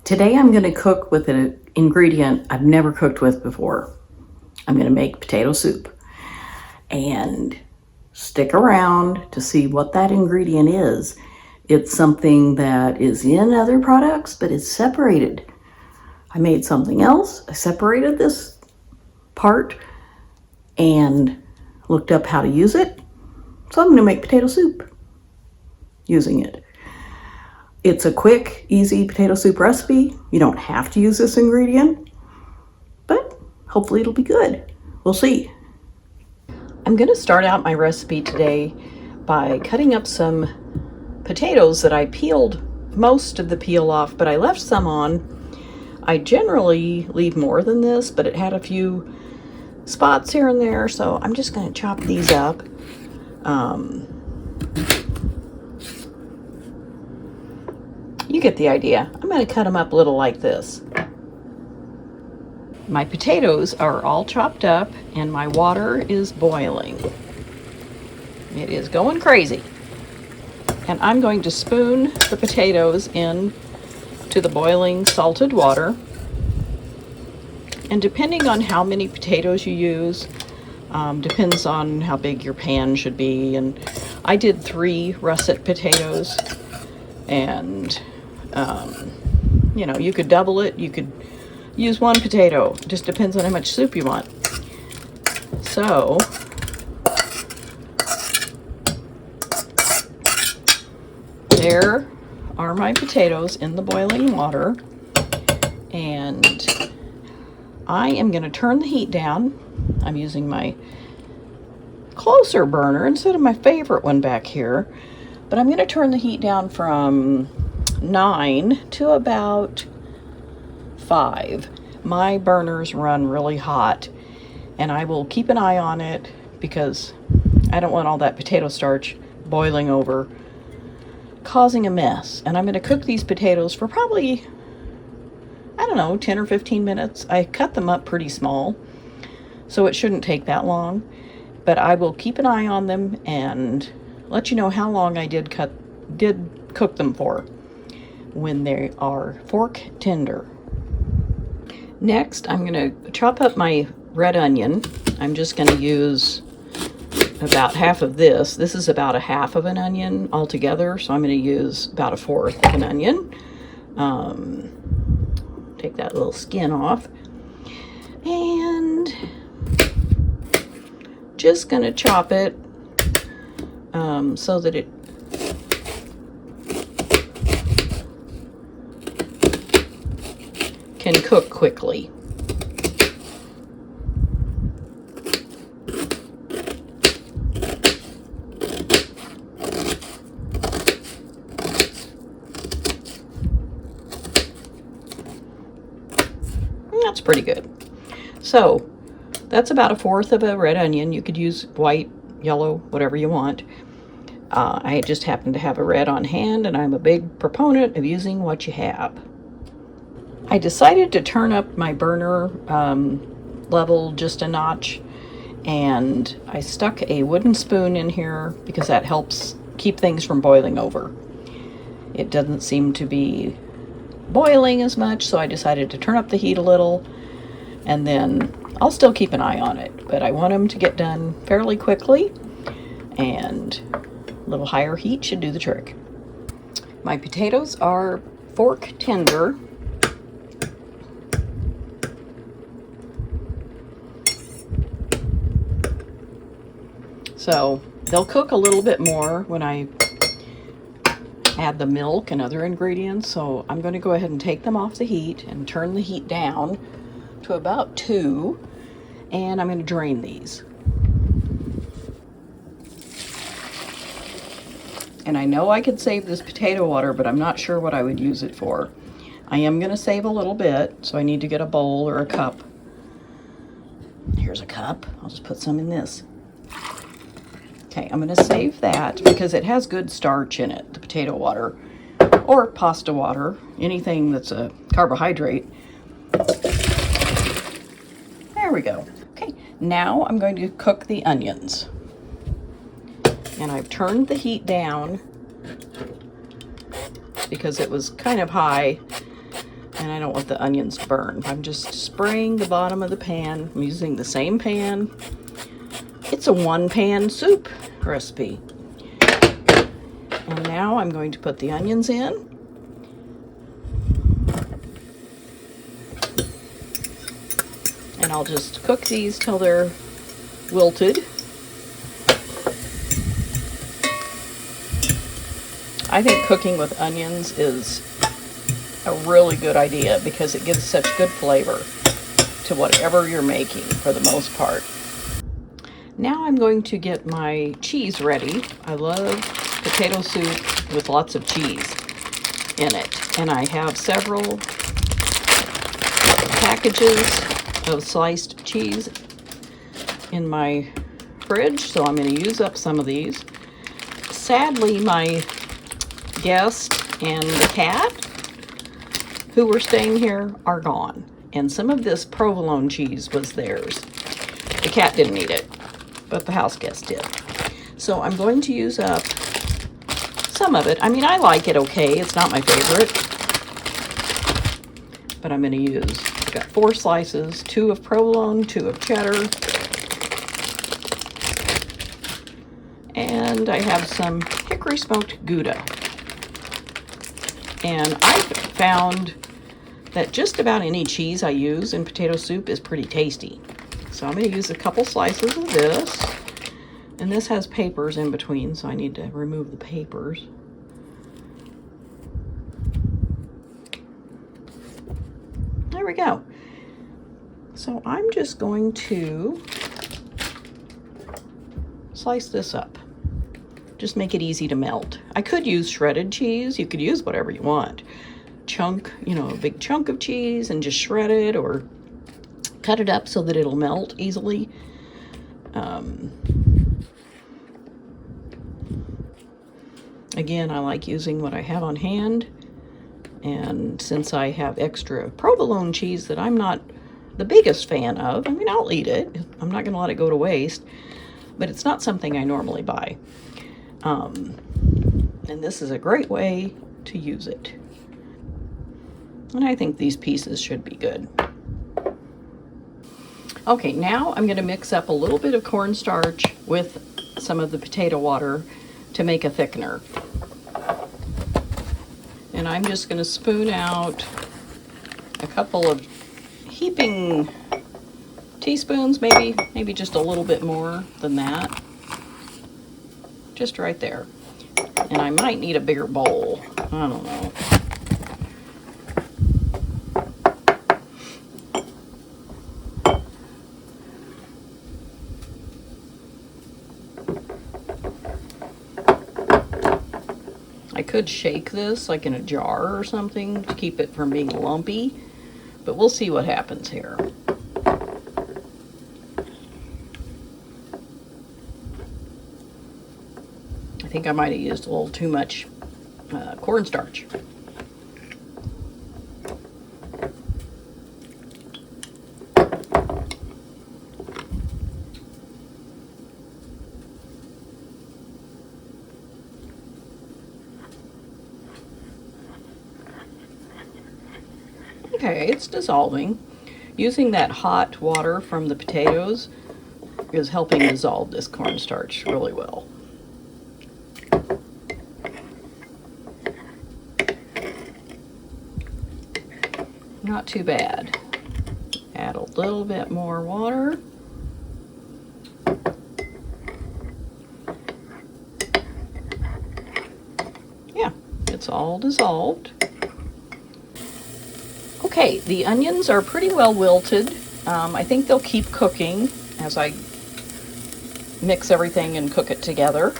Today I'm going to cook with an ingredient I've never cooked with before. I'm going to make potato soup. And stick around to see what that ingredient is. It's something that is in other products, but it's separated. I made something else. I separated this part and looked up how to use it. So I'm going to make potato soup using it. It's a quick, easy potato soup recipe. You don't have to use this ingredient, but hopefully it'll be good. We'll see. I'm going to start out my recipe today by cutting up some potatoes that I peeled most of the peel off, but I left some on. I generally leave more than this, but it had a few spots here and there, so I'm just going to chop these up. You get the idea. I'm going to cut them up little like this. My potatoes are all chopped up and my water is boiling. It is going crazy. And I'm going to spoon the potatoes in to the boiling salted water. And depending on how many potatoes you use, depends on how big your pan should be. And I did 3 russet potatoes. And, you know, you could double it. You could use 1 potato. It just depends on how much soup you want. So, there are my potatoes in the boiling water. And I am going to turn the heat down. I'm using my closer burner instead of my favorite one back here. But I'm going to turn the heat down from 9 to about 5. My burners run really hot, and I will keep an eye on it because I don't want all that potato starch boiling over, causing a mess. And I'm going to cook these potatoes for probably, I don't know, 10 or 15 minutes. I cut them up pretty small, so it shouldn't take that long. But I will keep an eye on them and let you know how long I did cook them for when they are fork tender. Next, I'm going to chop up my red onion. I'm just going to use about half of this. This is about a half of an onion altogether, so I'm going to use about a fourth of an onion. Take that little skin off. And just going to chop it so that it can cook quickly. That's pretty good. So that's about a fourth of a red onion. You could use white, yellow, whatever you want. I just happen to have a red on hand, and I'm a big proponent of using what you have. I decided to turn up my burner level just a notch, and I stuck a wooden spoon in here because that helps keep things from boiling over. It doesn't seem to be boiling as much, so I decided to turn up the heat a little, and then I'll still keep an eye on it, but I want them to get done fairly quickly, and a little higher heat should do the trick. My potatoes are fork tender. So they'll cook a little bit more when I add the milk and other ingredients. So I'm going to go ahead and take them off the heat and turn the heat down to about 2. And I'm going to drain these. And I know I could save this potato water, but I'm not sure what I would use it for. I am going to save a little bit, so I need to get a bowl or a cup. Here's a cup. I'll just put some in this. Okay, I'm going to save that because it has good starch in it, the potato water, or pasta water, anything that's a carbohydrate. There we go. Okay, now I'm going to cook the onions. And I've turned the heat down because it was kind of high and I don't want the onions burned. I'm just spraying the bottom of the pan. I'm using the same pan. It's a one-pan soup recipe. And now I'm going to put the onions in. And I'll just cook these till they're wilted. I think cooking with onions is a really good idea because it gives such good flavor to whatever you're making for the most part. Now I'm going to get my cheese ready. I love potato soup with lots of cheese in it. And I have several packages of sliced cheese in my fridge, so I'm going to use up some of these. Sadly, my guest and the cat who were staying here are gone, and some of this provolone cheese was theirs. The cat didn't eat it, but the house guest did. So I'm going to use up some of it. I mean, I like it okay. It's not my favorite, but I'm going to use, I've got 4 slices, 2 of provolone, 2 of cheddar, and I have some hickory smoked Gouda. And I've found that just about any cheese I use in potato soup is pretty tasty. So I'm going to use a couple slices of this. And this has papers in between, so I need to remove the papers. There we go. So I'm just going to slice this up. Just make it easy to melt. I could use shredded cheese. You could use whatever you want. Chunk, you know, a big chunk of cheese and just shred it or cut it up so that it'll melt easily. Again, I like using what I have on hand. And since I have extra provolone cheese that I'm not the biggest fan of, I mean, I'll eat it. I'm not going to let it go to waste. But it's not something I normally buy. And this is a great way to use it. And I think these pieces should be good. Okay, now I'm going to mix up a little bit of cornstarch with some of the potato water to make a thickener. And I'm just going to spoon out a couple of heaping teaspoons, maybe just a little bit more than that. Just right there. And I might need a bigger bowl. I don't know. I could shake this like in a jar or something to keep it from being lumpy, but we'll see what happens here. I think I might have used a little too much cornstarch. Okay, it's dissolving. Using that hot water from the potatoes is helping dissolve this cornstarch really well. Not too bad. Add a little bit more water. Yeah, it's all dissolved. Okay, the onions are pretty well wilted. I think they'll keep cooking as I mix everything and cook it together.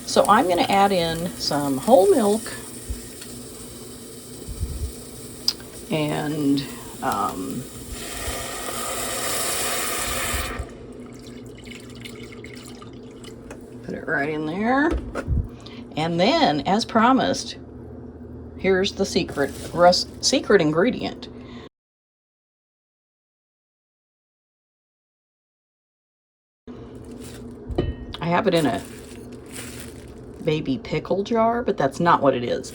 So I'm going to add in some whole milk and put it right in there. And then, as promised, here's the secret ingredient. I have it in a baby pickle jar, but that's not what it is.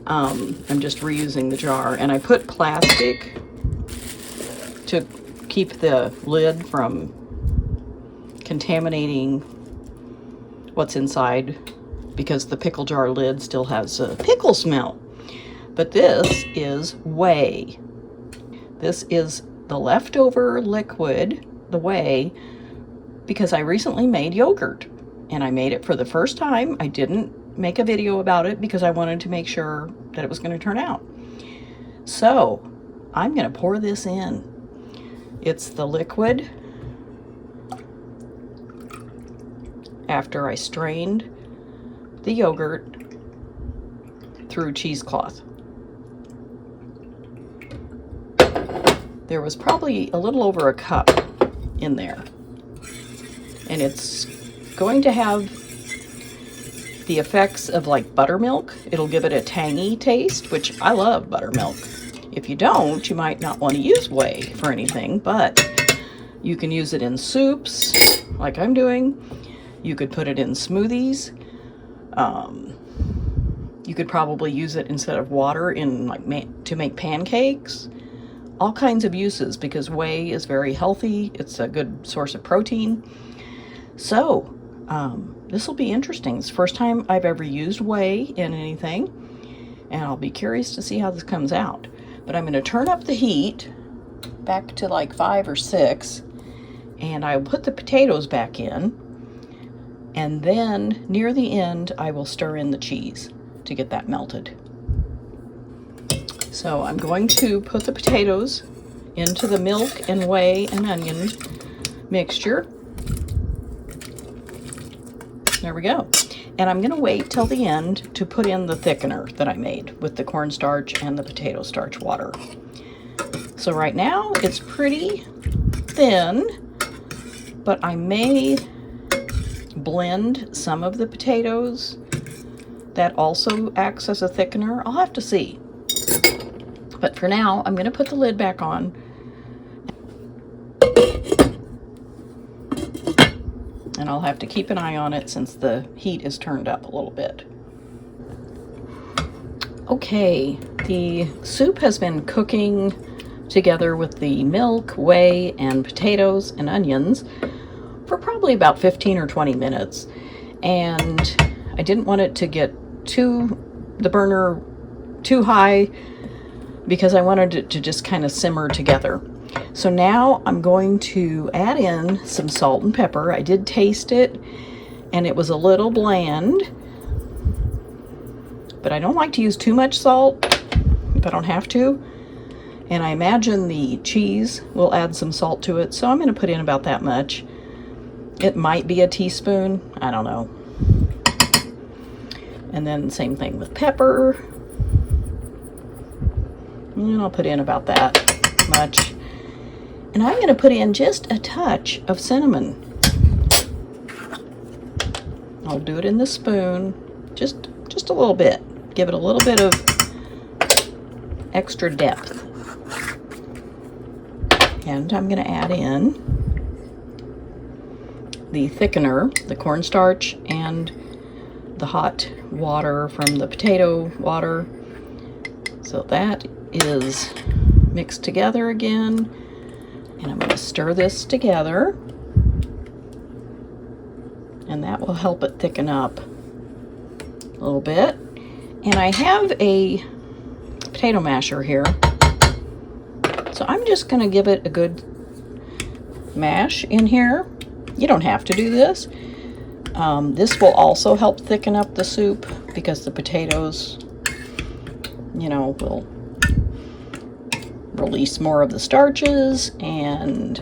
I'm just reusing the jar, and I put plastic to keep the lid from contaminating what's inside, because the pickle jar lid still has a pickle smell. But this is whey. This is the leftover liquid, the whey, because I recently made yogurt, and I made it for the first time. I didn't make a video about it because I wanted to make sure that it was going to turn out. So I'm going to pour this in. It's the liquid after I strained the yogurt through cheesecloth. There was probably a little over a cup in there, and it's going to have the effects of like buttermilk. It'll give it a tangy taste, which I love buttermilk. If you don't, you might not want to use whey for anything, but you can use it in soups like I'm doing. You could put it in smoothies. You could probably use it instead of water in like to make pancakes. All kinds of uses, because whey is very healthy. It's a good source of protein. So this will be interesting. It's the first time I've ever used whey in anything, and I'll be curious to see how this comes out. But I'm going to turn up the heat back to like 5 or 6, and I will put the potatoes back in, and then near the end I will stir in the cheese to get that melted. So I'm going to put the potatoes into the milk and whey and onion mixture. There we go. And I'm going to wait till the end to put in the thickener that I made with the cornstarch and the potato starch water. So right now it's pretty thin, but I may blend some of the potatoes. That also acts as a thickener. I'll have to see. But for now, I'm going to put the lid back on. And I'll have to keep an eye on it since the heat is turned up a little bit. Okay, the soup has been cooking together with the milk, whey, and potatoes and onions for probably about 15 or 20 minutes. And I didn't want it to get the burner too high, because I wanted it to just kind of simmer together. So now I'm going to add in some salt and pepper. I did taste it, and it was a little bland, but I don't like to use too much salt if I don't have to. And I imagine the cheese will add some salt to it, so I'm going to put in about that much. It might be a teaspoon, I don't know. And then same thing with pepper. And I'll put in about that much. And I'm going to put in just a touch of cinnamon. I'll do it in the spoon, just a little bit. Give it a little bit of extra depth. And I'm going to add in the thickener, the cornstarch, and the hot water from the potato water. So that is mixed together again, and I'm going to stir this together, and that will help it thicken up a little bit. And I have a potato masher here, so I'm just going to give it a good mash in here. You don't have to do this. This will also help thicken up the soup, because the potatoes, will release more of the starches. And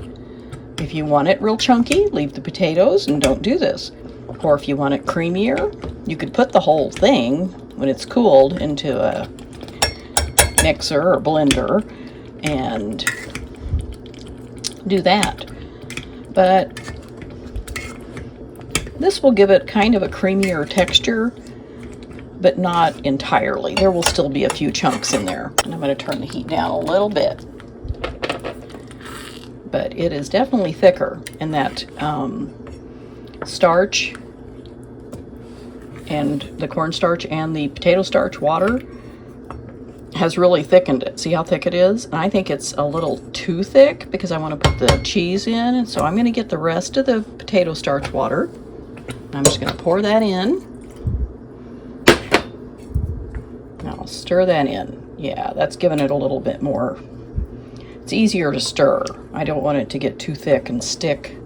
if you want it real chunky, leave the potatoes and don't do this. Or if you want it creamier, you could put the whole thing, when it's cooled, into a mixer or blender and do that. But this will give it kind of a creamier texture, but not entirely. There will still be a few chunks in there. And I'm going to turn the heat down a little bit. But it is definitely thicker, and that starch and the cornstarch and the potato starch water has really thickened it. See how thick it is? And I think it's a little too thick because I want to put the cheese in. And so I'm going to get the rest of the potato starch water. I'm just going to pour that in. And I'll stir that in. Yeah, that's giving it a little bit more. It's easier to stir. I don't want it to get too thick and stick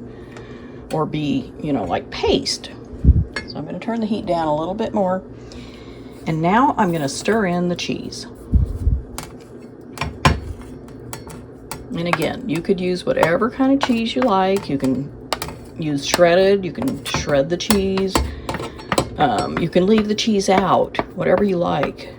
or be, you know, like paste. So I'm going to turn the heat down a little bit more. And now I'm going to stir in the cheese. And again, you could use whatever kind of cheese you like. You can use shredded, you can shred the cheese. You can leave the cheese out, whatever you like.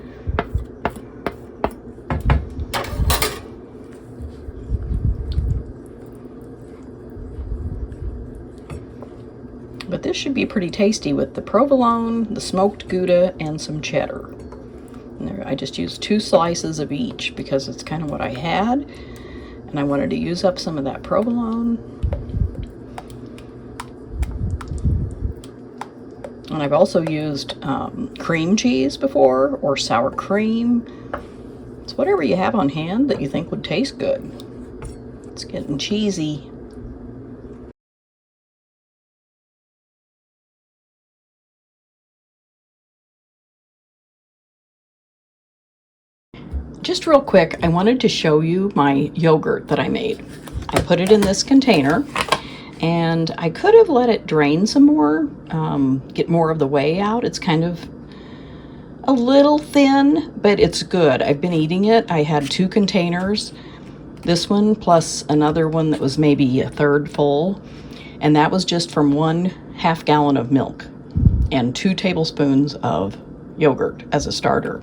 But this should be pretty tasty with the provolone, the smoked Gouda, and some cheddar. And there, I just used 2 slices of each because it's kind of what I had. And I wanted to use up some of that provolone. And I've also used cream cheese before, or sour cream. It's whatever you have on hand that you think would taste good. It's getting cheesy. Just real quick, I wanted to show you my yogurt that I made. I put it in this container, and I could have let it drain some more, get more of the whey out. It's kind of a little thin, but it's good. I've been eating it. I had 2 containers, this one plus another one that was maybe a third full, and that was just from 1/2 gallon of milk and 2 tablespoons of yogurt as a starter.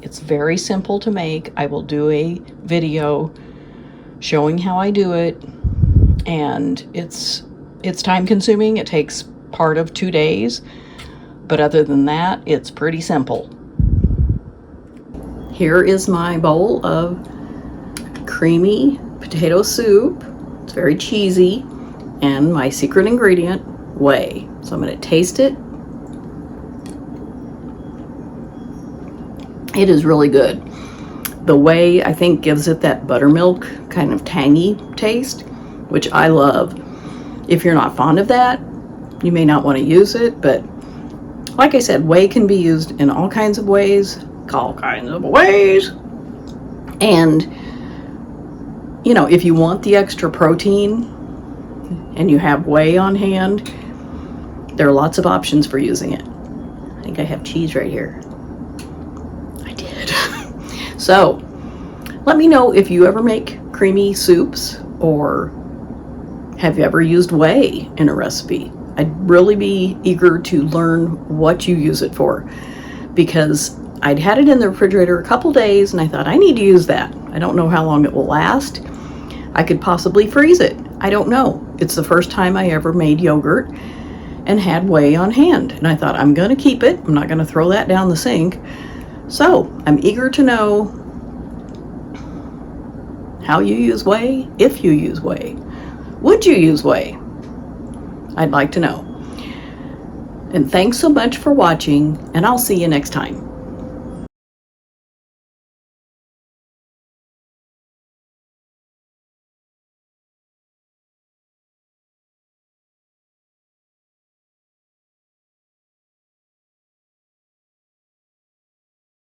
It's very simple to make. I will do a video showing how I do it, and it's time consuming. It takes part of 2 days, but other than that, it's pretty simple. Here is my bowl of creamy potato soup. It's very cheesy, and my secret ingredient, whey. So I'm going to taste it. It is really good. The whey, I think, gives it that buttermilk kind of tangy taste, which I love. If you're not fond of that, you may not want to use it, but like I said, whey can be used in all kinds of ways. And, you know, if you want the extra protein and you have whey on hand, there are lots of options for using it. I think I have cheese right here. So, let me know if you ever make creamy soups, or have you ever used whey in a recipe. I'd really be eager to learn what you use it for, because I'd had it in the refrigerator a couple days and I thought, I need to use that. I don't know how long it will last. I could possibly freeze it. I don't know. It's the first time I ever made yogurt and had whey on hand. And I thought, I'm going to keep it. I'm not going to throw that down the sink. So I'm eager to know how you use whey, if you use whey. Would you use whey? I'd like to know. And thanks so much for watching, and I'll see you next time.